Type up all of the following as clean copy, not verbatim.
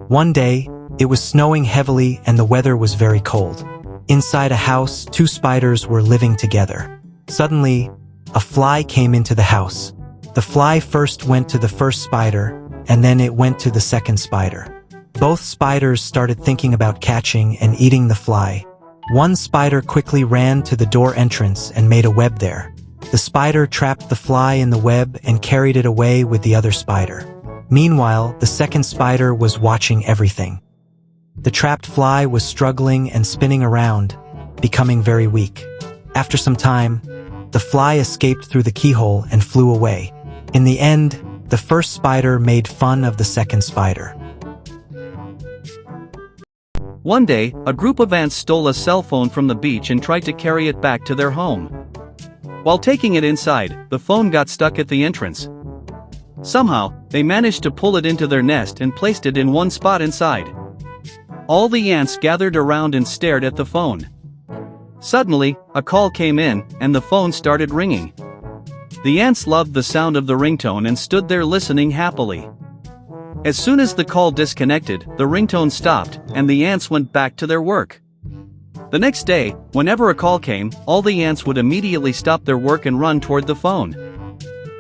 One day, it was snowing heavily and the weather was very cold. Inside a house, two spiders were living together. Suddenly, a fly came into the house. The fly first went to the first spider, and then it went to the second spider. Both spiders started thinking about catching and eating the fly. One spider quickly ran to the door entrance and made a web there. The spider trapped the fly in the web and carried it away with the other spider. Meanwhile, the second spider was watching everything. The trapped fly was struggling and spinning around, becoming very weak. After some time, the fly escaped through the keyhole and flew away. In the end, the first spider made fun of the second spider. One day, a group of ants stole a cell phone from the beach and tried to carry it back to their home. While taking it inside, the phone got stuck at the entrance. Somehow, they managed to pull it into their nest and placed it in one spot inside. All the ants gathered around and stared at the phone. Suddenly, a call came in, and the phone started ringing. The ants loved the sound of the ringtone and stood there listening happily. As soon as the call disconnected, the ringtone stopped, and the ants went back to their work. The next day, whenever a call came, all the ants would immediately stop their work and run toward the phone.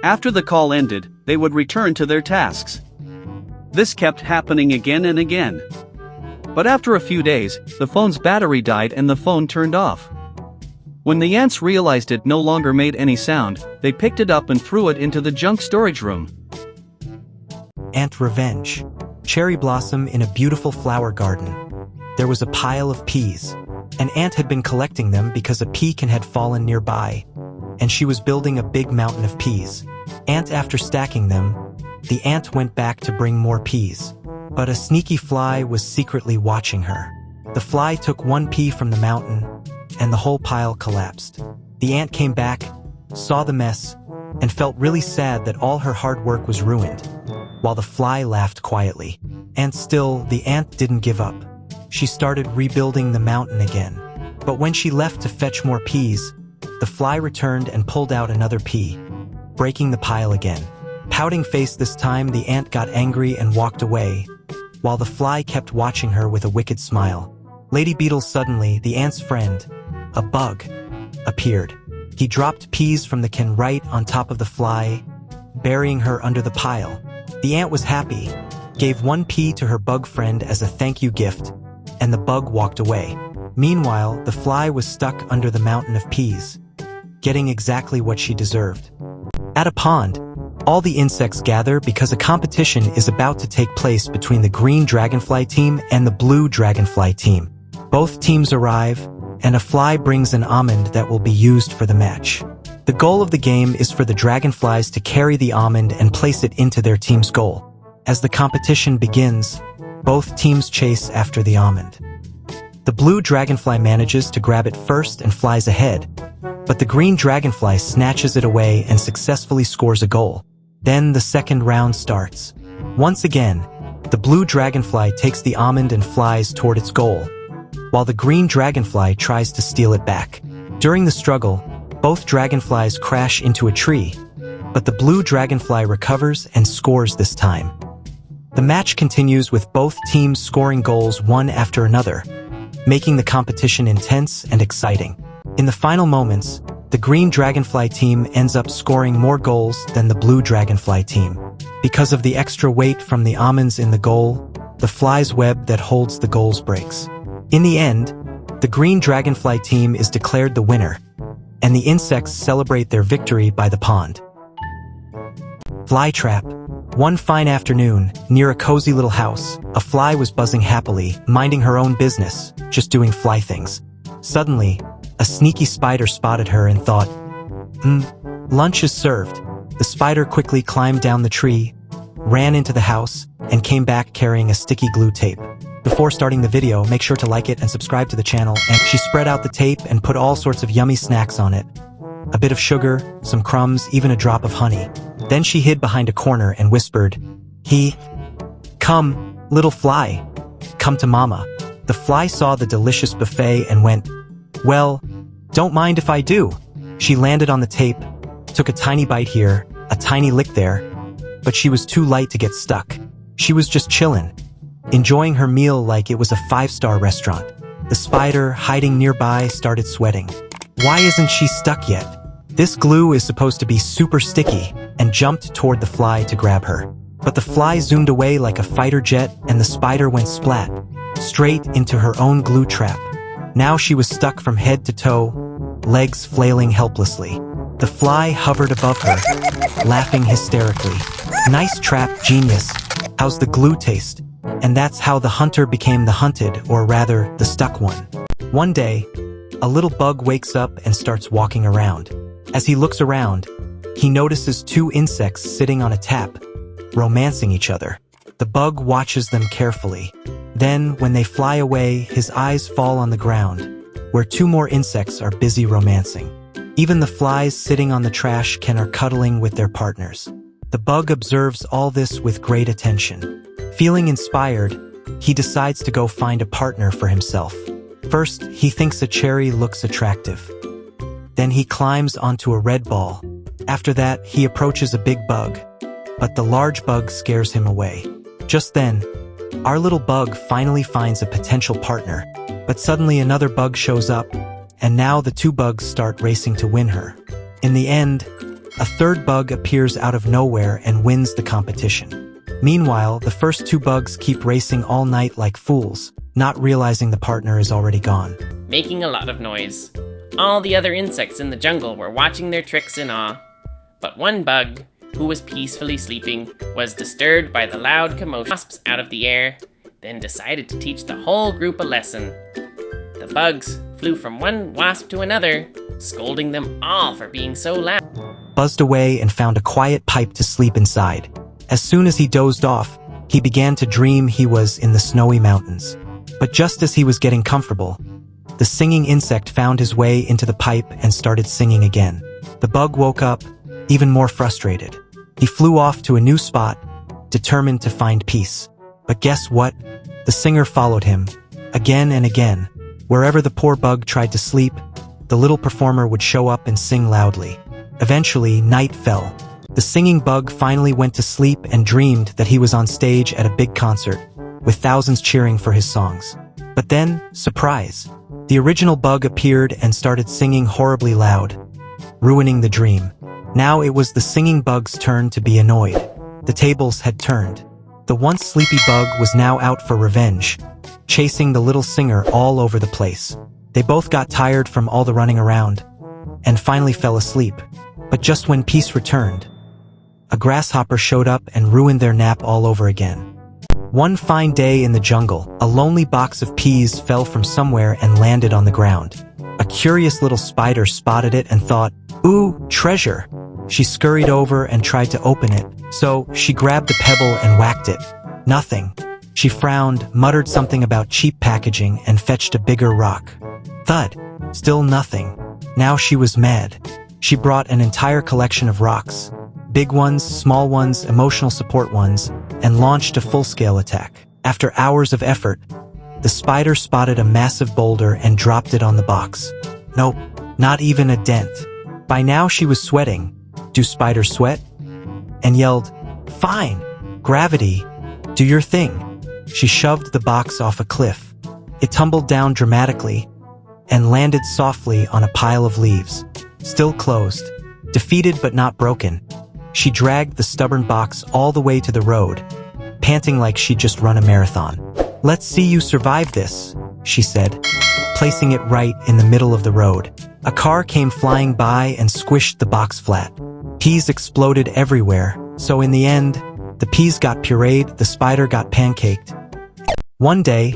After the call ended, they would return to their tasks. This kept happening again and again. But after a few days, the phone's battery died and the phone turned off. When the ants realized it no longer made any sound, they picked it up and threw it into the junk storage room. Ant revenge. Cherry blossom in a beautiful flower garden. There was a pile of peas. An ant had been collecting them because a pecan had fallen nearby, and she was building a big mountain of peas. After stacking them, the ant went back to bring more peas. But a sneaky fly was secretly watching her. The fly took one pea from the mountain, and the whole pile collapsed. The ant came back, saw the mess, and felt really sad that all her hard work was ruined, while the fly laughed quietly. And still, the ant didn't give up. She started rebuilding the mountain again. But when she left to fetch more peas, the fly returned and pulled out another pea, breaking the pile again. Pouting face this time, the ant got angry and walked away, while the fly kept watching her with a wicked smile. Lady Beetle suddenly, the ant's friend, a bug, appeared. He dropped peas from the can right on top of the fly, burying her under the pile. The ant was happy, gave one pea to her bug friend as a thank you gift, and the bug walked away. Meanwhile, the fly was stuck under the mountain of peas, getting exactly what she deserved. At a pond, all the insects gather because a competition is about to take place between the green dragonfly team and the blue dragonfly team. Both teams arrive, and a fly brings an almond that will be used for the match. The goal of the game is for the dragonflies to carry the almond and place it into their team's goal. As the competition begins, both teams chase after the almond. The blue dragonfly manages to grab it first and flies ahead, but the green dragonfly snatches it away and successfully scores a goal. Then the second round starts. Once again, the blue dragonfly takes the almond and flies toward its goal, while the green dragonfly tries to steal it back. During the struggle, both dragonflies crash into a tree, but the blue dragonfly recovers and scores this time. The match continues with both teams scoring goals one after another, making the competition intense and exciting. In the final moments, the green dragonfly team ends up scoring more goals than the blue dragonfly team. Because of the extra weight from the almonds in the goal, the fly's web that holds the goals breaks. In the end, the green dragonfly team is declared the winner, and the insects celebrate their victory by the pond. Fly trap. One fine afternoon, near a cozy little house, a fly was buzzing happily, minding her own business, just doing fly things. Suddenly, a sneaky spider spotted her and thought, lunch is served. The spider quickly climbed down the tree, ran into the house, and came back carrying a sticky glue tape. Before starting the video, make sure to like it and subscribe to the channel. And she spread out the tape and put all sorts of yummy snacks on it. A bit of sugar, some crumbs, even a drop of honey. Then she hid behind a corner and whispered, "Come, little fly. Come to mama." The fly saw the delicious buffet and went, "Well, don't mind if I do." She landed on the tape, took a tiny bite here, a tiny lick there, but she was too light to get stuck. She was just chillin', enjoying her meal like it was a 5-star restaurant. The spider, hiding nearby, started sweating. Why isn't she stuck yet? This glue is supposed to be super sticky, and jumped toward the fly to grab her. But the fly zoomed away like a fighter jet, and the spider went splat, straight into her own glue trap. Now she was stuck from head to toe, legs flailing helplessly. The fly hovered above her, laughing hysterically. Nice trap, genius. How's the glue taste? And that's how the hunter became the hunted, or rather, the stuck one. One day, a little bug wakes up and starts walking around. As he looks around, he notices 2 insects sitting on a tap, romancing each other. The bug watches them carefully. Then, when they fly away, his eyes fall on the ground, where 2 more insects are busy romancing. Even the flies sitting on the trash can are cuddling with their partners. The bug observes all this with great attention. Feeling inspired, he decides to go find a partner for himself. First, he thinks a cherry looks attractive. Then he climbs onto a red ball. After that, he approaches a big bug, but the large bug scares him away. Just then, our little bug finally finds a potential partner, but suddenly another bug shows up, and now the 2 bugs start racing to win her. In the end, a 3rd bug appears out of nowhere and wins the competition. Meanwhile, the first 2 bugs keep racing all night like fools, not realizing the partner is already gone. Making a lot of noise. All the other insects in the jungle were watching their tricks in awe. But one bug, who was peacefully sleeping, was disturbed by the loud commotion. Wasps out of the air, then decided to teach the whole group a lesson. The bugs flew from one wasp to another, scolding them all for being so loud. Buzzed away and found a quiet pipe to sleep inside. As soon as he dozed off, he began to dream he was in the snowy mountains. But just as he was getting comfortable, the singing insect found his way into the pipe and started singing again. The bug woke up, even more frustrated. He flew off to a new spot, determined to find peace. But guess what? The singer followed him, again and again. Wherever the poor bug tried to sleep, the little performer would show up and sing loudly. Eventually, night fell. The singing bug finally went to sleep and dreamed that he was on stage at a big concert, with thousands cheering for his songs. But then, surprise, the original bug appeared and started singing horribly loud, ruining the dream. Now it was the singing bug's turn to be annoyed. The tables had turned. The once sleepy bug was now out for revenge, chasing the little singer all over the place. They both got tired from all the running around, and finally fell asleep. But just when peace returned, a grasshopper showed up and ruined their nap all over again. One fine day in the jungle, a lonely box of peas fell from somewhere and landed on the ground. A curious little spider spotted it and thought, "Ooh, treasure!" She scurried over and tried to open it, so she grabbed a pebble and whacked it. Nothing. She frowned, muttered something about cheap packaging, and fetched a bigger rock. Thud. Still nothing. Now she was mad. She brought an entire collection of rocks, big ones, small ones, emotional support ones, and launched a full-scale attack. After hours of effort, the spider spotted a massive boulder and dropped it on the box. Nope, not even a dent. By now she was sweating. Do spiders sweat? And yelled, "Fine, gravity, do your thing." She shoved the box off a cliff. It tumbled down dramatically and landed softly on a pile of leaves. Still closed, defeated but not broken, she dragged the stubborn box all the way to the road, panting like she'd just run a marathon. "Let's see you survive this," she said, placing it right in the middle of the road. A car came flying by and squished the box flat. Peas exploded everywhere, so in the end, the peas got pureed, the spider got pancaked. One day,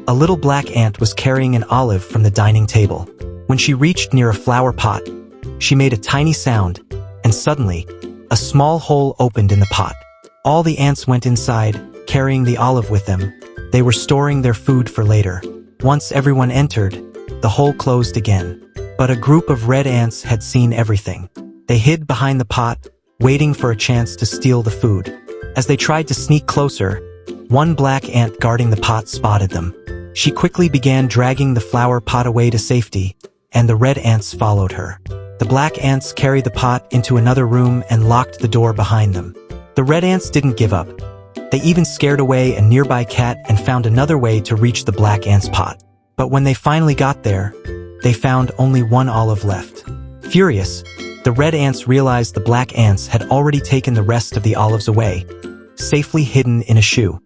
a little black ant was carrying an olive from the dining table. When she reached near a flower pot, she made a tiny sound, and suddenly, a small hole opened in the pot. All the ants went inside, carrying the olive with them. They were storing their food for later. Once everyone entered, the hole closed again. But a group of red ants had seen everything. They hid behind the pot, waiting for a chance to steal the food. As they tried to sneak closer, one black ant guarding the pot spotted them. She quickly began dragging the flower pot away to safety, and the red ants followed her. The black ants carried the pot into another room and locked the door behind them. The red ants didn't give up. They even scared away a nearby cat and found another way to reach the black ant's pot. But when they finally got there, they found only one olive left. Furious, the red ants realized the black ants had already taken the rest of the olives away, safely hidden in a shoe.